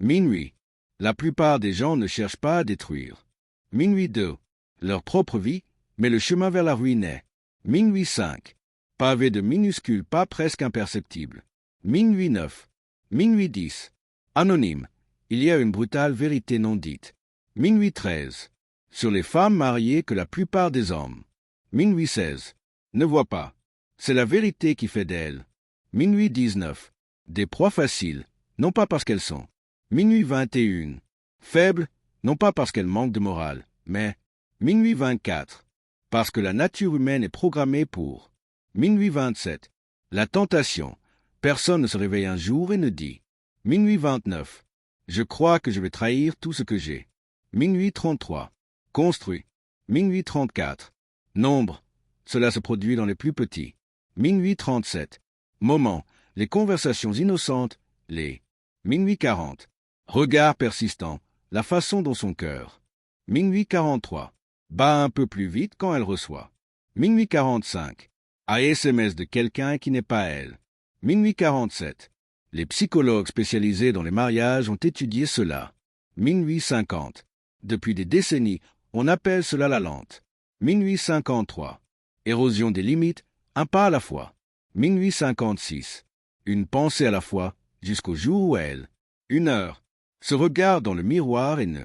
Minuit. La plupart des gens ne cherchent pas à détruire. Minuit 2. Leur propre vie, mais le chemin vers la ruine est. Minuit 5. Pavé de minuscules pas presque imperceptibles. Minuit 9. Minuit 10. Anonyme. Il y a une brutale vérité non dite. Minuit 13. Sur les femmes mariées que la plupart des hommes. Minuit 16. Ne voient pas. C'est la vérité qui fait d'elles. Minuit 19. Des proies faciles, non pas parce qu'elles sont. Minuit 21. Faibles, non pas parce qu'elles manquent de morale, mais minuit 24. Parce que la nature humaine est programmée pour. Minuit 27. La tentation. Personne ne se réveille un jour et ne dit. Minuit 29. Je crois que je vais trahir tout ce que j'ai. Minuit 33. Construit. Minuit 34. Nombre. Cela se produit dans les plus petits. Minuit 37. Moment. Les conversations innocentes, les. Minuit 40. Regard persistant. La façon dont son cœur. Minuit 43. Bat un peu plus vite quand elle reçoit. Minuit 45. SMS de quelqu'un qui n'est pas elle. Minuit 47. Les psychologues spécialisés dans les mariages ont étudié cela. Minuit 50. Depuis des décennies, on appelle cela la lente. Minuit 53. Érosion des limites, un pas à la fois. Minuit 56. Une pensée à la fois, jusqu'au jour où elle. 1 heure. Se regarde dans le miroir et ne.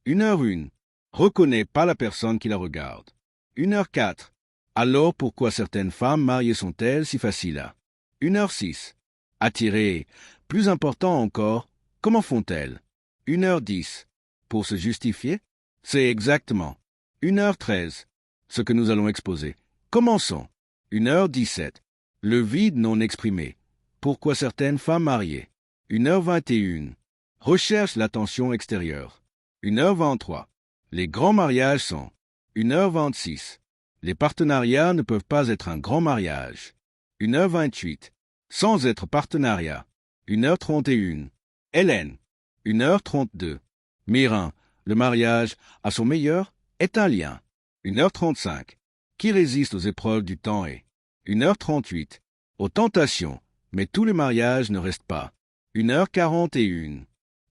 1h01. Reconnaît pas la personne qui la regarde. 1h04. Alors pourquoi certaines femmes mariées sont-elles si faciles à. 1h06. Attirées. Plus important encore, comment font-elles? 1h10. Pour se justifier? C'est exactement. 1h13. Ce que nous allons exposer. Commençons. 1h17. Le vide non exprimé. Pourquoi certaines femmes mariées? 1h21. Recherche l'attention extérieure. 1h23. Les grands mariages sont. 1h26. Les partenariats ne peuvent pas être un grand mariage. 1h28. Sans être partenariat. 1h31. Hélène. 1h32. Mirin. Le mariage, à son meilleur, est un lien. 1h35. Qui résiste aux épreuves du temps et. 1h38. Aux tentations, mais tous les mariages ne restent pas. 1h41.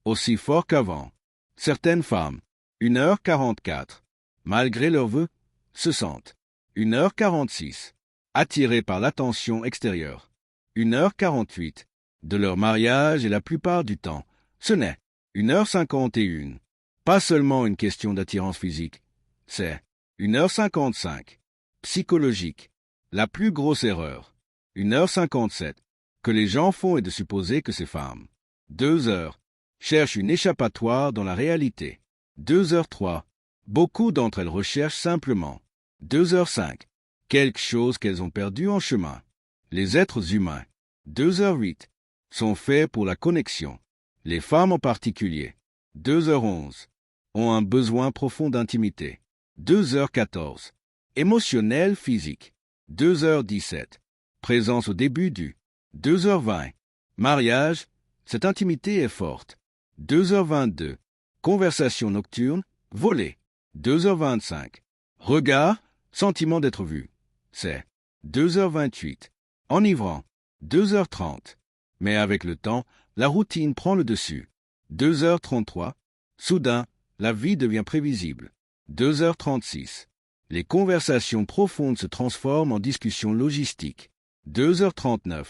Aussi fort qu'avant. Certaines femmes. 1h44. Malgré leurs vœux, se sentent. 1h46. Attirées par l'attention extérieure. 1h48. De leur mariage et la plupart du temps, ce n'est. 1h51. Pas seulement une question d'attirance physique. C'est. 1h55. Psychologique. La plus grosse erreur. 1h57. Que les gens font est de supposer que ces femmes. 2 heures. Cherchent une échappatoire dans la réalité. 2h03. Beaucoup d'entre elles recherchent simplement. 2h05. Quelque chose qu'elles ont perdu en chemin. Les êtres humains. 2h08. Sont faits pour la connexion. Les femmes en particulier. 2h11. Ont un besoin profond d'intimité. 2h14. Émotionnel, physique. 2h17. Présence au début du. 2h20. Mariage. Cette intimité est forte. 2h22. Conversation nocturne. Volée. 2h25. Regard. Sentiment d'être vu. C'est. 2h28. Enivrant. 2h30. Mais avec le temps, la routine prend le dessus. 2h33. Soudain, la vie devient prévisible. 2h36. Les conversations profondes se transforment en discussions logistiques. 2h39.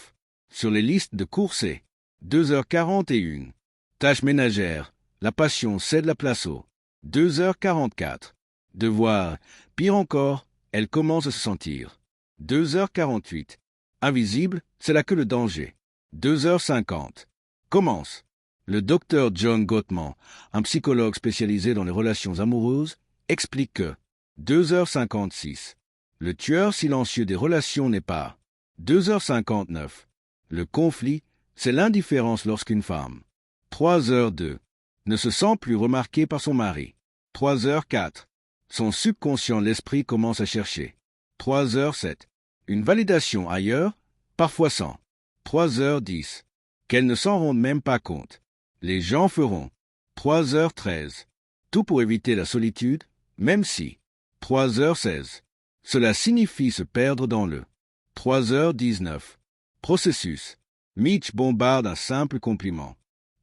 Sur les listes de courses. 2h41. Tâches ménagères. La passion cède la place au. 2h44. Devoir. Pire encore, elle commence à se sentir. 2h48. Invisible, c'est là que le danger. 2h50. Commence. Le docteur John Gottman, un psychologue spécialisé dans les relations amoureuses, explique que 2h56. Le tueur silencieux des relations n'est pas. 2h59. Le conflit, c'est l'indifférence lorsqu'une femme. 3h02. Ne se sent plus remarquée par son mari. 3h04. Son subconscient l'esprit commence à chercher. 3h07. Une validation ailleurs, parfois sans. 3h10. Qu'elle ne s'en rendent même pas compte. Les gens feront. 3h13. Tout pour éviter la solitude, même si. 3h16. Cela signifie se perdre dans le. 3h19. Processus. Mitch bombarde un simple compliment.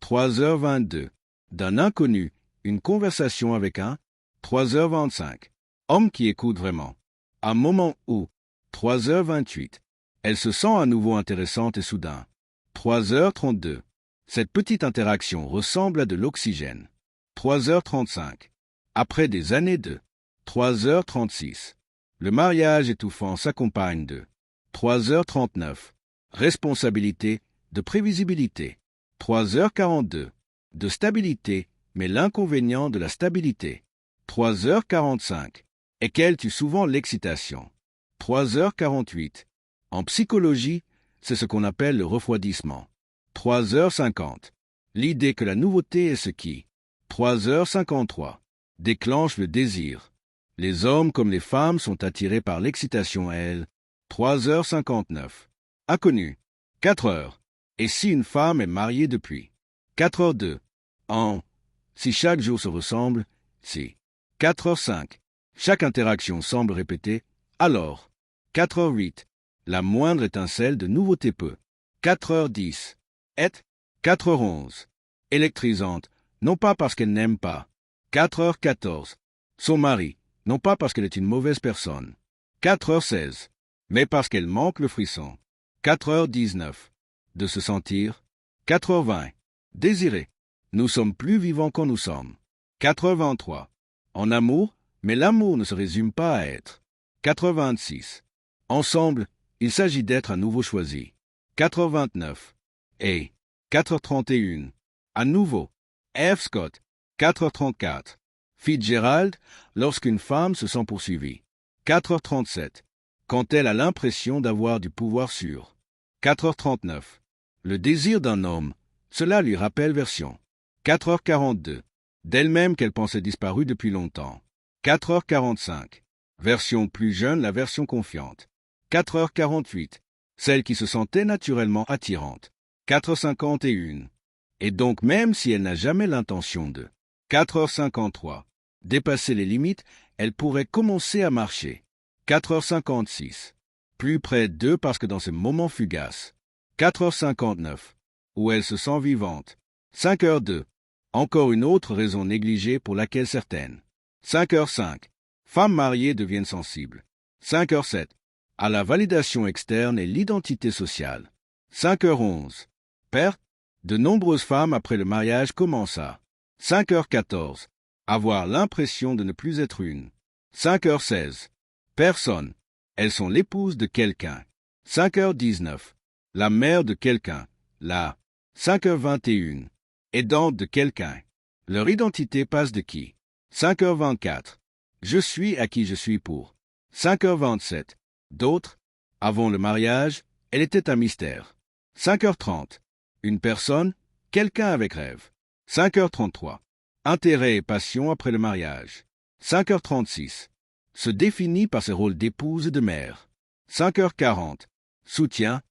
3h22. D'un inconnu, une conversation avec un. 3h25. Homme qui écoute vraiment. Un moment où. 3h28. Elle se sent à nouveau intéressante et soudain. 3h32. Cette petite interaction ressemble à de l'oxygène. 3h35. Après des années de. 3h36. Le mariage étouffant s'accompagne de. 3h39. Responsabilité, de prévisibilité. 3h42. De stabilité, mais l'inconvénient de la stabilité. 3h45. Et qu'elle tue souvent l'excitation. 3h48. En psychologie, c'est ce qu'on appelle le refroidissement. 3h50. L'idée que la nouveauté est ce qui. 3h53. Déclenche le désir. Les hommes comme les femmes sont attirés par l'excitation elle. 3h59. Inconnu. 4h. Et si une femme est mariée depuis. 4h02. Si chaque jour se ressemble, si. 4h05. Chaque interaction semble répétée, alors. 4h08. La moindre étincelle de nouveauté peut. 4h10. 4h11. Électrisante, non pas parce qu'elle n'aime pas. 4h14. Son mari, non pas parce qu'elle est une mauvaise personne. 4h16. Mais parce qu'elle manque le frisson. 4h19. De se sentir. 4h20. Désirer. Nous sommes plus vivants quand nous sommes. 4h23. En amour, mais l'amour ne se résume pas à être. 4h26. Ensemble, il s'agit d'être à nouveau choisi. 4h29. Et 4h31. À nouveau. F. Scott. 4h34. Fitzgerald, lorsqu'une femme se sent poursuivie. 4h37. Quand elle a l'impression d'avoir du pouvoir sur. 4h39. Le désir d'un homme, cela lui rappelle version. 4h42. D'elle-même qu'elle pensait disparue depuis longtemps. 4h45. Version plus jeune, la version confiante. 4h48. Celle qui se sentait naturellement attirante. 4h51. Et donc même si elle n'a jamais l'intention de. 4h53. Dépasser les limites, elle pourrait commencer à marcher. 4h56. Plus près d'eux parce que dans ces moments fugaces. 4h59. Où elle se sent vivante. 5h02. Encore une autre raison négligée pour laquelle certaines. 5h05. Femmes mariées deviennent sensibles. 5h07. À la validation externe et l'identité sociale. 5h11. Perte. De nombreuses femmes après le mariage commencent à. 5h14. Avoir l'impression de ne plus être une. 5h16. Personne. Elles sont l'épouse de quelqu'un. 5h19. La mère de quelqu'un. La. 5h21. Aidante de quelqu'un. Leur identité passe de qui. 5h24. Je suis à qui je suis pour. 5h27. D'autres. Avant le mariage, elle était un mystère. 5h30. Une personne, quelqu'un avec rêve. 5h33. Intérêt et passion après le mariage. 5h36. Se définit par ses rôles d'épouse et de mère. 5h40. Soutien,